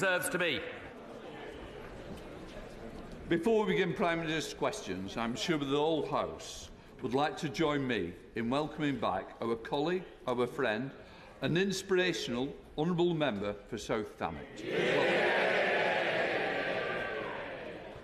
Deserves to be. Before we begin Prime Minister's questions, I'm sure the whole House would like to join me in welcoming back our colleague, our friend, an inspirational honourable member for South Thanet.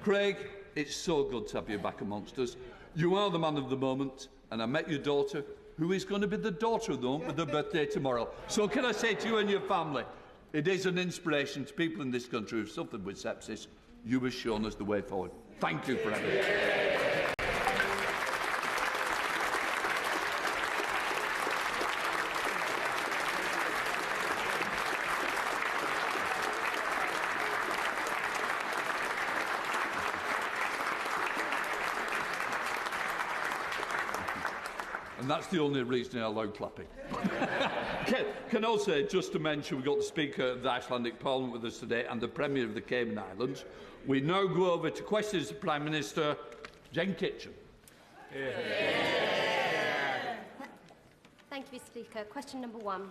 Craig, it's so good to have you back amongst us. You are the man of the moment, and I met your daughter, who is going to be the daughter of the month with her birthday tomorrow. So can I say to you and your family, it is an inspiration to people in this country who've suffered with sepsis. You have shown us the way forward. Thank you for everything. And that's the only reason I allow clapping. Can also, just to mention, we've got the Speaker of the Icelandic Parliament with us today and the Premier of the Cayman Islands. We now go over to questions to the Prime Minister, Jen Kitchen. Thank you, Mr. Speaker. Question number 1.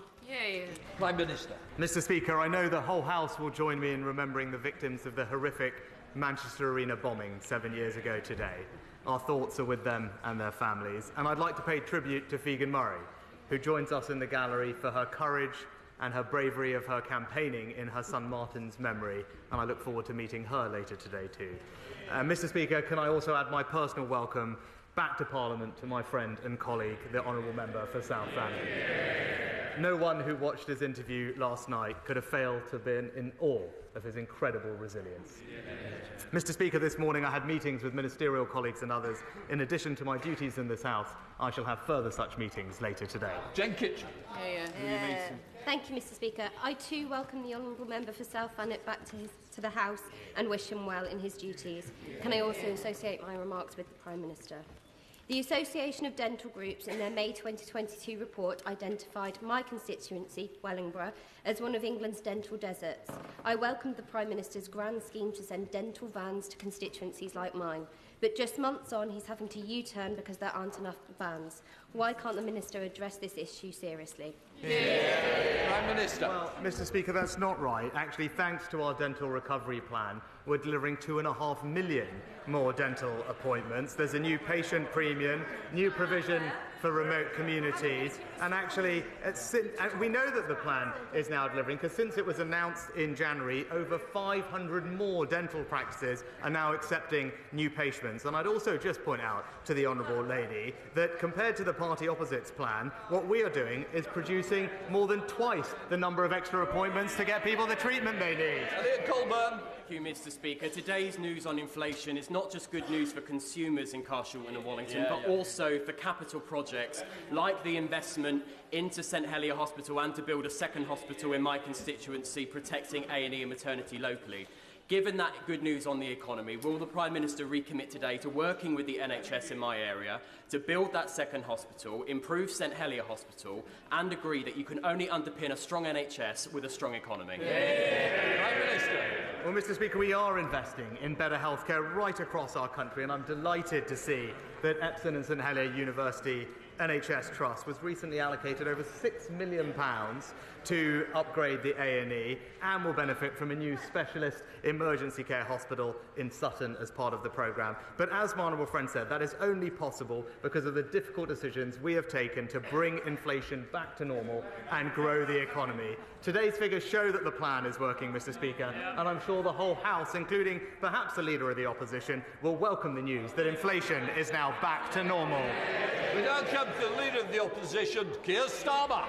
Prime Minister. Mr. Speaker, I know the whole House will join me in remembering the victims of the horrific Manchester Arena bombing 7 years ago today. Our thoughts are with them and their families. And I'd like to pay tribute to Figen Murray, who joins us in the gallery for her courage and her bravery of her campaigning in her son Martin's memory, and I look forward to meeting her later today too. Mr. Speaker, can I also add my personal welcome back to Parliament to my friend and colleague, the Honourable Member for South Thanet. No one who watched his interview last night could have failed to have been in awe of his incredible resilience. Mr. Speaker, this morning I had meetings with ministerial colleagues and others. In addition to my duties in this House, I shall have further such meetings later today. Jen Kitchen. Thank you, Mr. Speaker. I too welcome the Honourable Member for South Thanet back to the House and wish him well in his duties. Can I also associate my remarks with the Prime Minister? The Association of Dental Groups in their May 2022 report identified my constituency, Wellingborough, as one of England's dental deserts. I welcomed the Prime Minister's grand scheme to send dental vans to constituencies like mine. But just months on, he's having to U-turn because there aren't enough vans. Why can't the Minister address this issue seriously? Prime Minister. Well, Mr. Speaker, that's not right. Actually, thanks to our dental recovery plan, we're delivering 2.5 million more dental appointments. There's a new patient premium, new provision for remote communities, and actually, we know that the plan is now delivering because since it was announced in January, over 500 more dental practices are now accepting new patients. And I'd also just point out to the Honourable Lady that compared to the party opposite's plan, what we are doing is producing more than twice the number of extra appointments to get people the treatment they need. Elliot Colburn. Thank you, Mr. Speaker. Today's news on inflation is not just good news for consumers in Carshalton and Wallington, but also for capital projects like the investment into St Helier Hospital and to build a second hospital in my constituency, protecting A&E and maternity locally. Given that good news on the economy, will the Prime Minister recommit today to working with the NHS in my area to build that second hospital, improve St Helier Hospital, and agree that you can only underpin a strong NHS with a strong economy? Prime Minister. Well, Mr. Speaker, we are investing in better healthcare right across our country, and I'm delighted to see that Epsom and St Helier University NHS Trust was recently allocated over £6 million to upgrade the A&E and will benefit from a new specialist emergency care hospital in Sutton as part of the programme. But as my honourable friend said, that is only possible because of the difficult decisions we have taken to bring inflation back to normal and grow the economy. Today's figures show that the plan is working, Mr. Speaker, and I'm sure the whole House, including perhaps the Leader of the Opposition, will welcome the news that inflation is now back to normal. We now come to the Leader of the Opposition, Keir Starmer.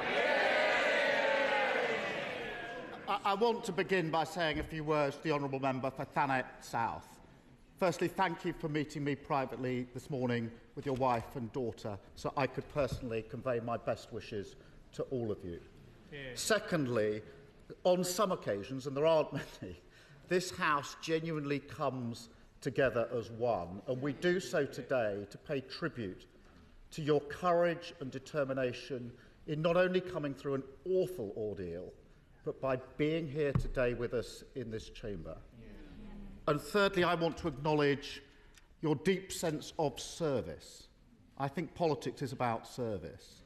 I want to begin by saying a few words to the Honourable Member for Thanet South. Firstly, thank you for meeting me privately this morning with your wife and daughter so I could personally convey my best wishes to all of you. Secondly, on some occasions, and there aren't many, this House genuinely comes together as one, and we do so today to pay tribute to your courage and determination in not only coming through an awful ordeal, but by being here today with us in this chamber. And thirdly, I want to acknowledge your deep sense of service. I think politics is about service.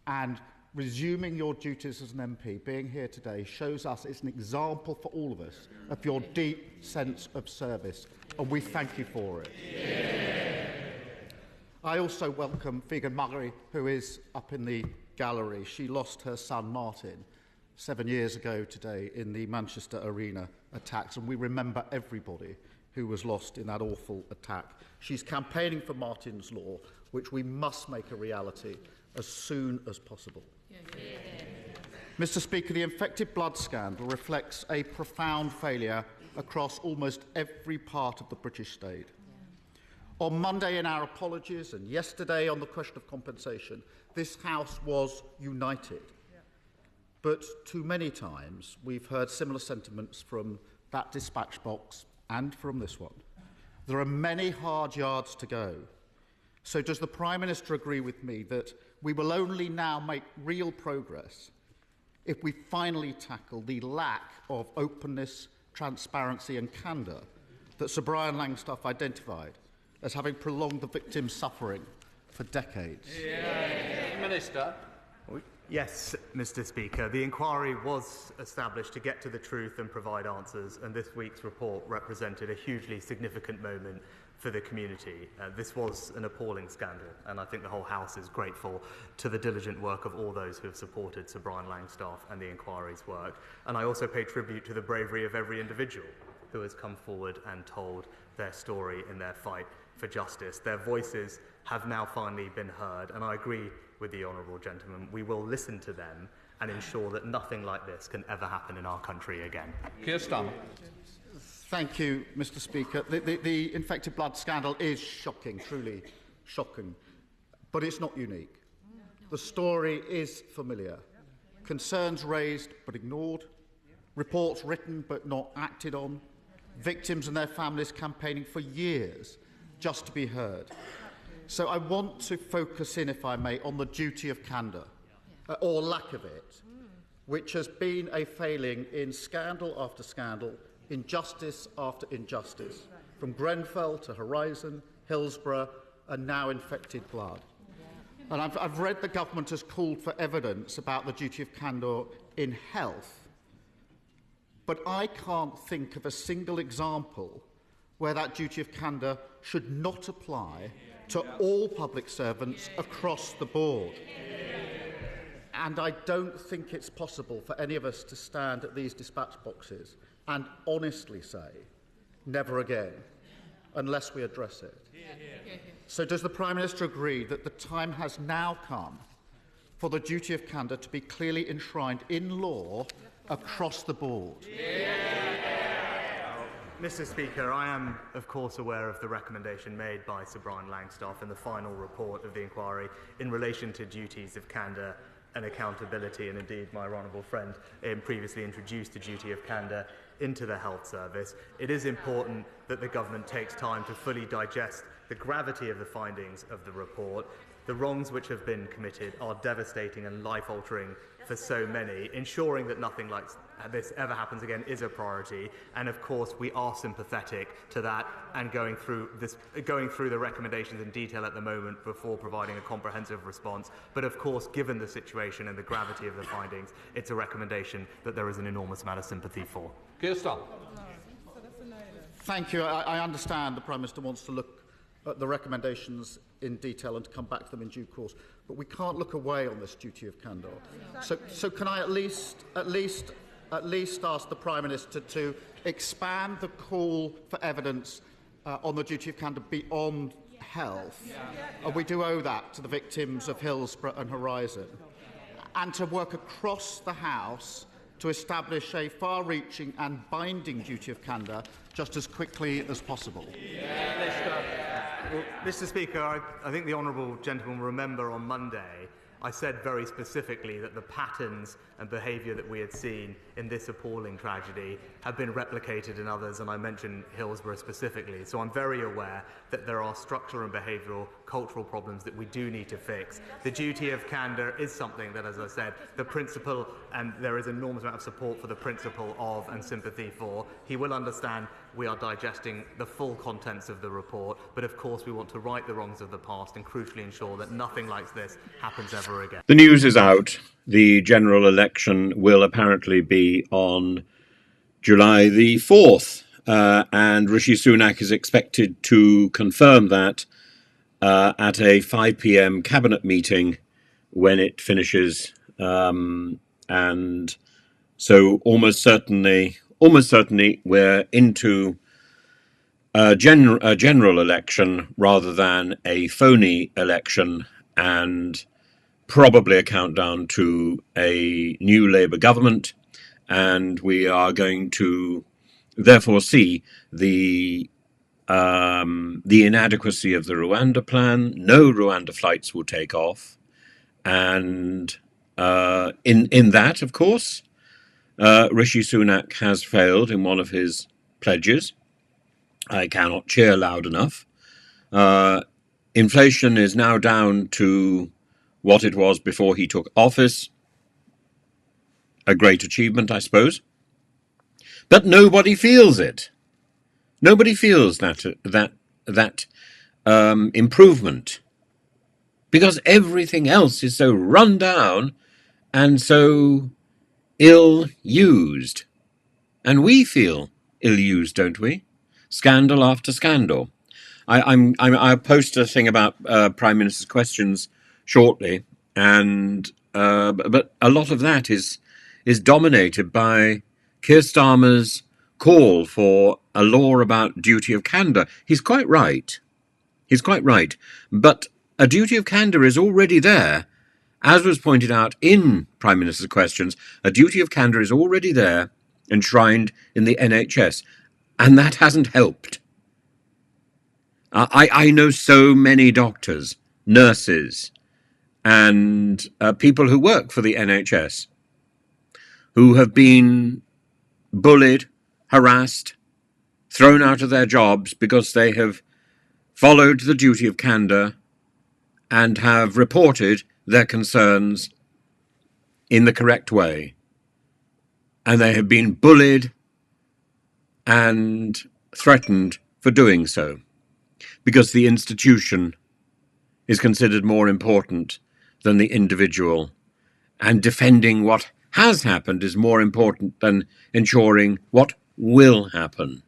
And resuming your duties as an MP, being here today, shows us it's an example for all of us of your deep sense of service, and we thank you for it. Yeah. I also welcome Figan Murray, who is up in the gallery. She lost her son Martin 7 years ago today in the Manchester Arena attacks, and we remember everybody who was lost in that awful attack. She's campaigning for Martin's Law, which we must make a reality as soon as possible. Yeah. Mr. Speaker, the infected blood scandal reflects a profound failure across almost every part of the British state. On Monday in our apologies and yesterday on the question of compensation, this House was united. But too many times we've heard similar sentiments from that dispatch box and from this one. There are many hard yards to go. So does the Prime Minister agree with me that we will only now make real progress if we finally tackle the lack of openness, transparency and candour that Sir Brian Langstaff identified as having prolonged the victims' suffering for decades? Minister. Yes, Mr. Speaker. The inquiry was established to get to the truth and provide answers, and this week's report represented a hugely significant moment for the community. This was an appalling scandal, and I think the whole House is grateful to the diligent work of all those who have supported Sir Brian Langstaff and the inquiry's work. And I also pay tribute to the bravery of every individual who has come forward and told their story in their fight for justice. Their voices have now finally been heard, and I agree with the honourable gentleman. We will listen to them and ensure that nothing like this can ever happen in our country again. Keir Starmer. Thank you, Mr. Speaker. The infected blood scandal is shocking, truly shocking, but it's not unique. The story is familiar. Concerns raised but ignored, reports written but not acted on, victims and their families campaigning for years just to be heard. So I want to focus in, if I may, on the duty of candour, or lack of it, which has been a failing in scandal after scandal, injustice after injustice, from Grenfell to Horizon, Hillsborough, and now infected blood. And I've read the government has called for evidence about the duty of candour in health, but I can't think of a single example where that duty of candour should not apply to all public servants across the board. And I don't think it's possible for any of us to stand at these dispatch boxes and honestly say, never again, unless we address it. So does the Prime Minister agree that the time has now come for the duty of candour to be clearly enshrined in law across the board? Mr. Speaker, I am, of course, aware of the recommendation made by Sir Brian Langstaff in the final report of the inquiry in relation to duties of candour and accountability, and indeed my honourable friend previously introduced the duty of candour into the health service. It is important that the government takes time to fully digest the gravity of the findings of the report. The wrongs which have been committed are devastating and life-altering for so many. Ensuring that nothing like this ever happens again is a priority, and of course we are sympathetic to that and going through the recommendations in detail at the moment before providing a comprehensive response. But of course, given the situation and the gravity of the findings, it's a recommendation that there is an enormous amount of sympathy for. Keir Starmer. Thank you. I understand the Prime Minister wants to look at the recommendations in detail and to come back to them in due course, but we can't look away on this duty of candour. So can I at least ask the Prime Minister to expand the call for evidence on the duty of candour beyond health? We do owe that to the victims of Hillsborough and Horizon, and to work across the House to establish a far-reaching and binding duty of candour just as quickly as possible. Well, Mr. Speaker, I think the honourable gentleman will remember on Monday I said very specifically that the patterns and behaviour that we had seen in this appalling tragedy have been replicated in others, and I mentioned Hillsborough specifically. So I'm very aware that there are structural and behavioural cultural problems that we do need to fix. The duty of candour is something that, as I said, the principle, and there is an enormous amount of support for the principle of and sympathy for. He will understand we are digesting the full contents of the report, but of course we want to right the wrongs of the past and crucially ensure that nothing like this happens ever ever again. The news is out. The general election will apparently be on July the 4th, and Rishi Sunak is expected to confirm that at a 5 p.m. cabinet meeting when it finishes, and so almost certainly we're into a general election rather than a phony election, and probably a countdown to a new Labour government, and we are going to therefore see the inadequacy of the Rwanda plan. No Rwanda flights will take off, and in that, of course, Rishi Sunak has failed in one of his pledges. I cannot cheer loud enough. Inflation is now down to what it was before he took office. A great achievement, I suppose. But nobody feels it. Nobody feels that improvement, because everything else is so run down and so ill-used. And we feel ill-used, don't we? Scandal after scandal. I'll post a thing about Prime Minister's questions shortly, and but a lot of that is dominated by Keir Starmer's call for a law about duty of candour. He's quite right. But a duty of candour is already there. As was pointed out in Prime Minister's questions, a duty of candour is already there, enshrined in the NHS, and that hasn't helped. I know so many doctors, nurses, and people who work for the NHS who have been bullied, harassed, thrown out of their jobs because they have followed the duty of candour and have reported their concerns in the correct way. And they have been bullied and threatened for doing so, because the institution is considered more important than the individual, and defending what has happened is more important than ensuring what will happen.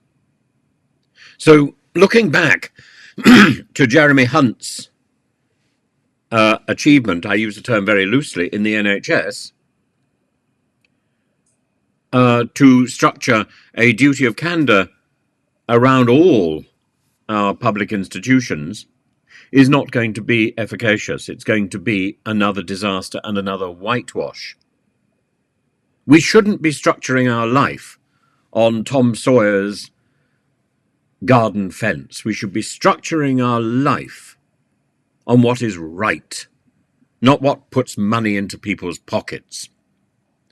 So, looking back to Jeremy Hunt's achievement, I use the term very loosely, in the NHS, to structure a duty of candour around all our public institutions is not going to be efficacious. It's going to be another disaster and another whitewash. We shouldn't be structuring our life on Tom Sawyer's garden fence. We should be structuring our life on what is right, not what puts money into people's pockets,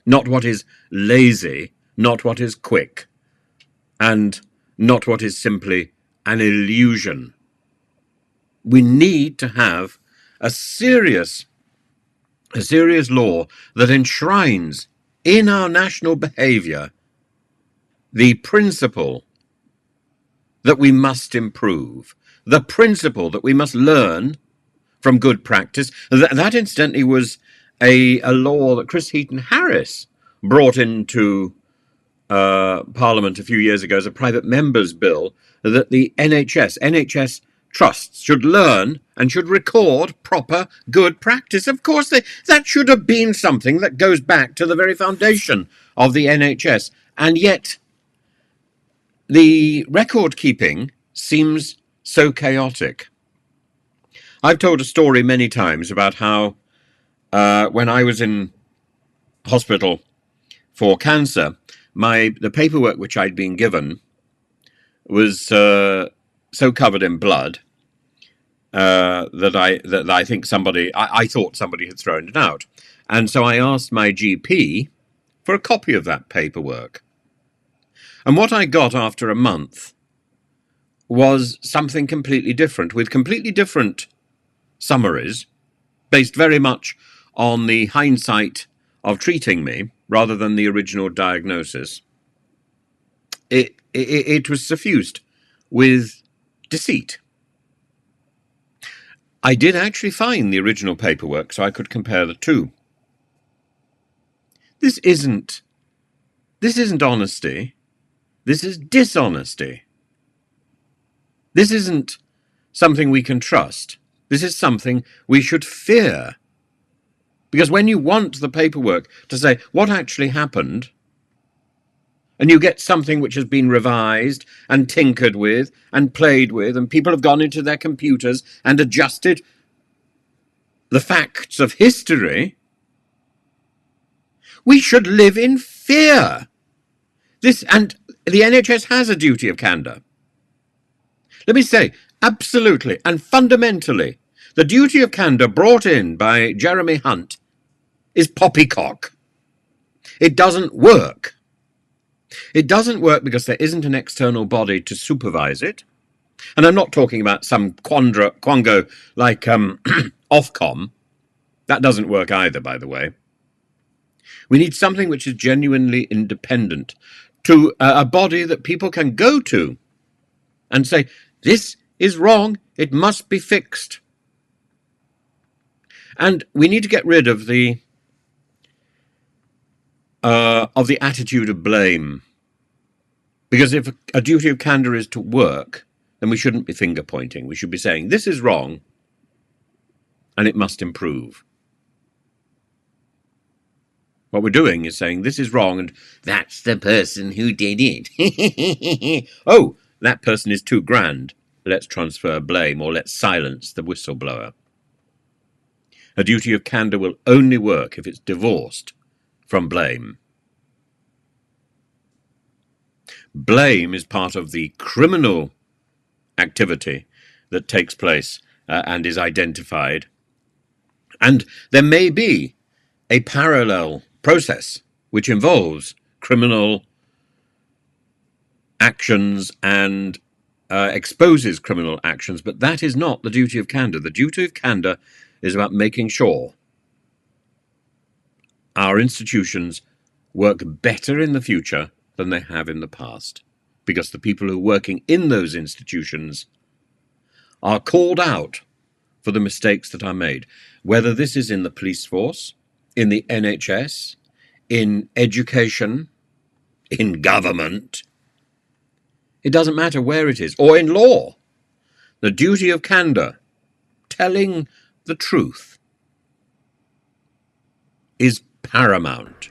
not what is lazy, not what is quick, and not what is simply an illusion. We need to have a serious law that enshrines in our national behaviour the principle that we must improve, the principle that we must learn from good practice. That incidentally was a law that Chris Heaton-Harris brought into Parliament a few years ago as a private member's bill, that the NHS trusts should learn and should record proper good practice. Of course, that should have been something that goes back to the very foundation of the NHS. And yet, the record keeping seems so chaotic. I've told a story many times about how when I was in hospital for cancer, the paperwork which I'd been given was so covered in blood that I think I thought somebody had thrown it out. And so I asked my GP for a copy of that paperwork. And what I got after a month was something completely different, with completely different summaries, based very much on the hindsight of treating me rather than the original diagnosis. It was suffused with deceit. I did actually find the original paperwork so I could compare the two. This isn't honesty. This is dishonesty. This isn't something we can trust. This is something we should fear. Because when you want the paperwork to say what actually happened, and you get something which has been revised and tinkered with and played with, and people have gone into their computers and adjusted the facts of history, we should live in fear. And the NHS has a duty of candour. Let me say, absolutely and fundamentally, the duty of candour brought in by Jeremy Hunt is poppycock. It doesn't work. It doesn't work because there isn't an external body to supervise it. And I'm not talking about some quango like Ofcom. That doesn't work either, by the way. We need something which is genuinely independent, to a body that people can go to and say, this is wrong, it must be fixed. And we need to get rid of the attitude of blame. Because if a duty of candour is to work, then we shouldn't be finger pointing. We should be saying, this is wrong, and it must improve. What we're doing is saying, this is wrong, and that's the person who did it. Oh, that person is too grand. Let's transfer blame, or let's silence the whistleblower. A duty of candour will only work if it's divorced from blame. Blame is part of the criminal activity that takes place and is identified. And there may be a parallel process which involves criminal actions and exposes criminal actions, but that is not the duty of candour. The duty of candour is about making sure our institutions work better in the future than they have in the past, because the people who are working in those institutions are called out for the mistakes that are made, whether this is in the police force, in the NHS, in education, in government. It doesn't matter where it is, or in law. The duty of candour, telling the truth, is paramount.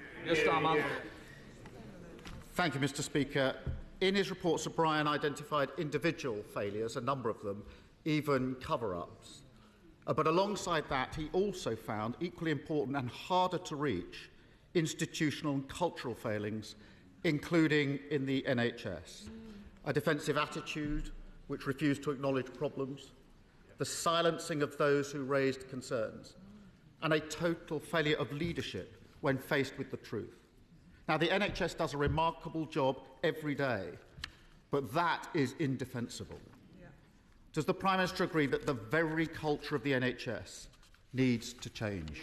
Thank you, Mr. Speaker. In his report, Sir Brian identified individual failures, a number of them, even cover-ups. But alongside that, he also found equally important and harder to reach institutional and cultural failings, including in the NHS. A defensive attitude which refused to acknowledge problems, the silencing of those who raised concerns, and a total failure of leadership when faced with the truth. Now, the NHS does a remarkable job every day, but that is indefensible. Does the Prime Minister agree that the very culture of the NHS needs to change?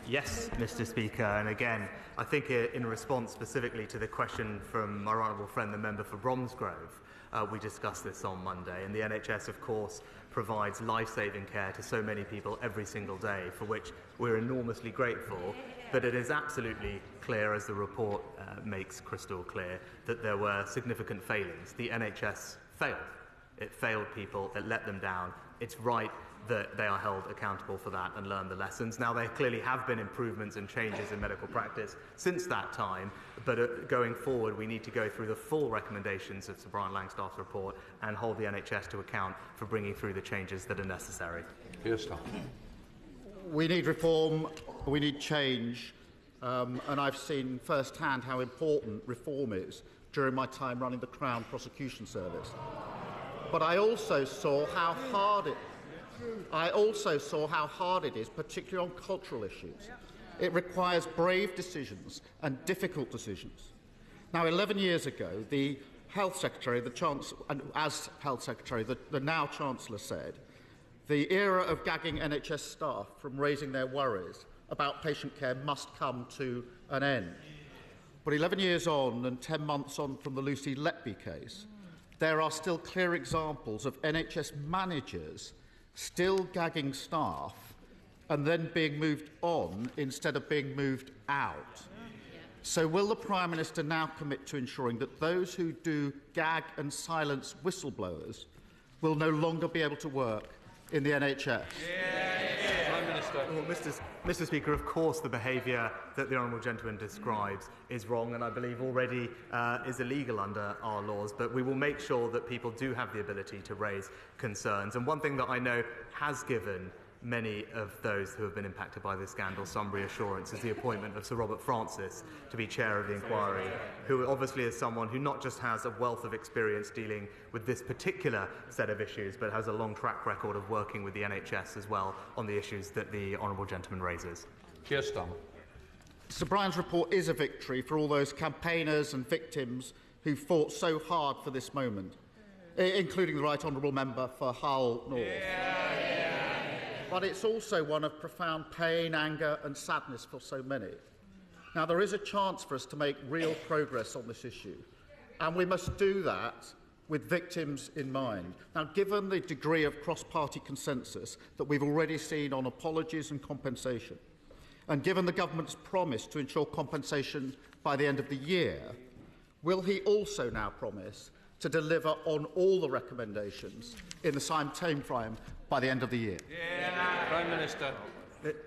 Yes, Mr. Speaker, and again, I think in response specifically to the question from our honourable friend, the member for Bromsgrove, we discussed this on Monday, and the NHS, of course, provides life-saving care to so many people every single day, for which we're enormously grateful. But it is absolutely clear, as the report makes crystal clear, that there were significant failings. The NHS failed. It failed people. It let them down. It's right that they are held accountable for that and learn the lessons. Now, there clearly have been improvements and changes in medical practice since that time, but going forward, we need to go through the full recommendations of Sir Brian Langstaff's report and hold the NHS to account for bringing through the changes that are necessary. Yes, sir. We need reform, we need change, and I've seen firsthand how important reform is during my time running the Crown Prosecution Service. But I also saw how hard it is, particularly on cultural issues. It requires brave decisions and difficult decisions. Now, 11 years ago, the Health Secretary, as Health Secretary, the now Chancellor said, the era of gagging NHS staff from raising their worries about patient care must come to an end. But 11 years on and 10 months on from the Lucy Letby case, there are still clear examples of NHS managers still gagging staff and then being moved on instead of being moved out. So will the Prime Minister now commit to ensuring that those who do gag and silence whistleblowers will no longer be able to work in the NHS? Prime Minister. Well, Mr. Speaker, of course the behaviour that the Honourable Gentleman describes is wrong and I believe already is illegal under our laws, but we will make sure that people do have the ability to raise concerns. And one thing that I know has given many of those who have been impacted by this scandal some reassurance is the appointment of Sir Robert Francis to be chair of the inquiry, who obviously is someone who not just has a wealth of experience dealing with this particular set of issues, but has a long track record of working with the NHS as well on the issues that the Honourable Gentleman raises. Keir Starmer. Sir Brian's report is a victory for all those campaigners and victims who fought so hard for this moment, including the Right Honourable Member for Hull North. But it's also one of profound pain, anger and sadness for so many. Now, there is a chance for us to make real progress on this issue, and we must do that with victims in mind. Now, given the degree of cross-party consensus that we've already seen on apologies and compensation, and given the government's promise to ensure compensation by the end of the year, will he also now promise to deliver on all the recommendations in the same timeframe by the end of the year? Prime Minister.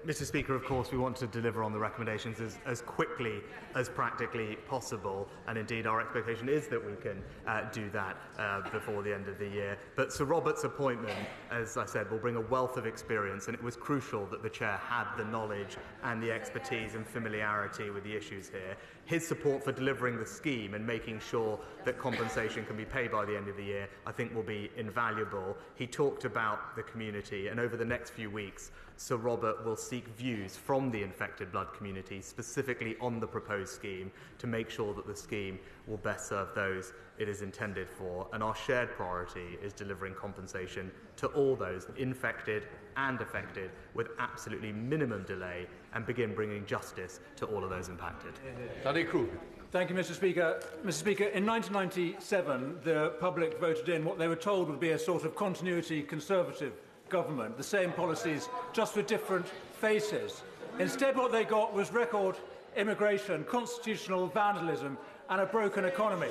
Mr. Speaker, of course, we want to deliver on the recommendations as quickly as practically possible, and indeed our expectation is that we can do that before the end of the year. But Sir Robert's appointment, as I said, will bring a wealth of experience, and it was crucial that the Chair had the knowledge and the expertise and familiarity with the issues here. His support for delivering the scheme and making sure that compensation can be paid by the end of the year, I think, will be invaluable. He talked about the community, and over the next few weeks, Sir Robert will seek views from the infected blood community, specifically on the proposed scheme, to make sure that the scheme will best serve those it is intended for. And our shared priority is delivering compensation to all those infected and affected with absolutely minimum delay, and begin bringing justice to all of those impacted. Thank you, Mr. Speaker. Mr. Speaker, in 1997, the public voted in what they were told would be a sort of continuity Conservative government, the same policies, just with different faces. Instead, what they got was record immigration, constitutional vandalism and a broken economy.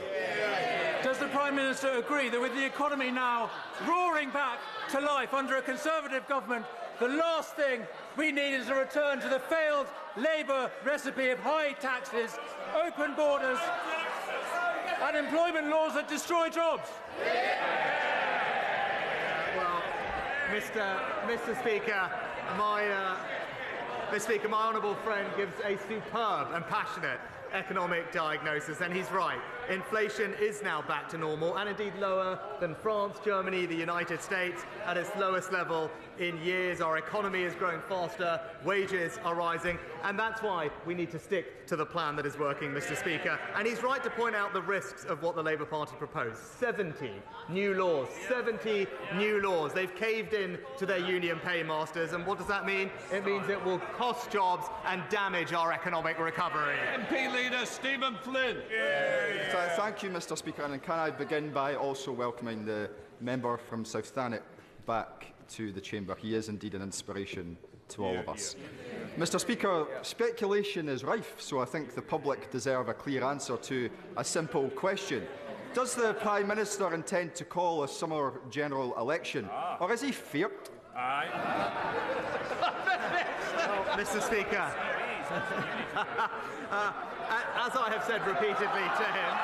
Does the Prime Minister agree that with the economy now roaring back to life under a Conservative government, the last thing we need is a return to the failed Labour recipe of high taxes, open borders and employment laws that destroy jobs? Mr. Speaker, my honourable friend gives a superb and passionate economic diagnosis, and he's right. Inflation is now back to normal, and indeed lower than France, Germany, the United States, at its lowest level in years. Our economy is growing faster, wages are rising, and that's why we need to stick to the plan that is working, Mr. Speaker. And he's right to point out the risks of what the Labour Party proposed. 70 new laws. 70 new laws. They've caved in to their union paymasters, and what does that mean? It means it will cost jobs and damage our economic recovery. MP Leader Stephen Flynn. Thank you, Mr. Speaker, and can I begin by also welcoming the member from South Thanet back to the chamber. He is indeed an inspiration to all of us. Mr. Speaker, speculation is rife, so I think the public deserve a clear answer to a simple question. Does the Prime Minister intend to call a summer general election, or is he feared? Well, Mr. Speaker, as I have said repeatedly to him,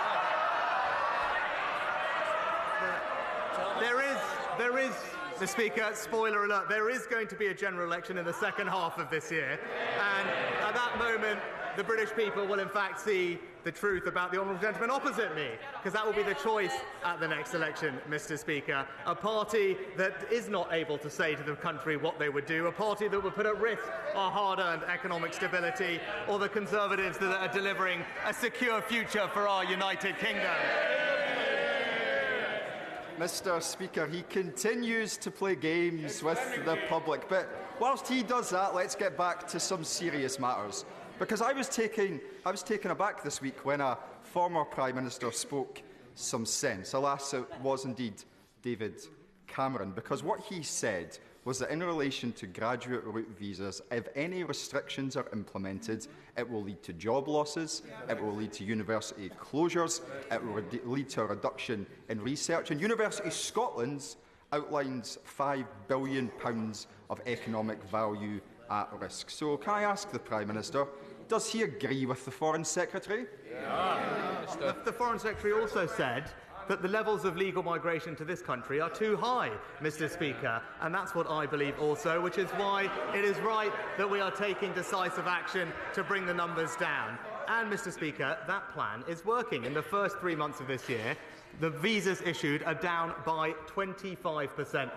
there is, Mr. Speaker, spoiler alert, there is going to be a general election in the second half of this year, and at that moment the British people will in fact see the truth about the honourable gentleman opposite me, because that will be the choice at the next election, Mr. Speaker. A party that is not able to say to the country what they would do, a party that would put at risk our hard-earned economic stability, or the Conservatives that are delivering a secure future for our United Kingdom. Mr. Speaker, he continues to play games with the public, but whilst he does that, let's get back to some serious matters. Because I was taken aback this week when a former Prime Minister spoke some sense. Alas, it was indeed David Cameron, because what he said was that in relation to graduate route visas, if any restrictions are implemented, it will lead to job losses, it will lead to university closures, it will lead to a reduction in research. And University Scotland's outlines £5 billion of economic value at risk. So can I ask the Prime Minister, does he agree with the Foreign Secretary? The Foreign Secretary also said that the levels of legal migration to this country are too high, Mr. Speaker, and that's what I believe also, which is why it is right that we are taking decisive action to bring the numbers down. And, Mr. Speaker, that plan is working. In the first 3 months of this year, the visas issued are down by 25%,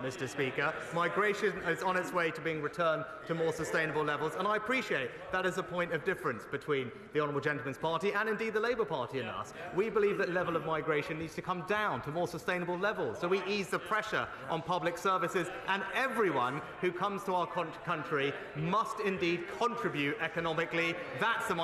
Mr. Speaker. Migration is on its way to being returned to more sustainable levels, and I appreciate that is a point of difference between the Honourable Gentleman's Party and indeed the Labour Party and us. We believe that level of migration needs to come down to more sustainable levels, so we ease the pressure on public services, and everyone who comes to our country must indeed contribute economically. That's the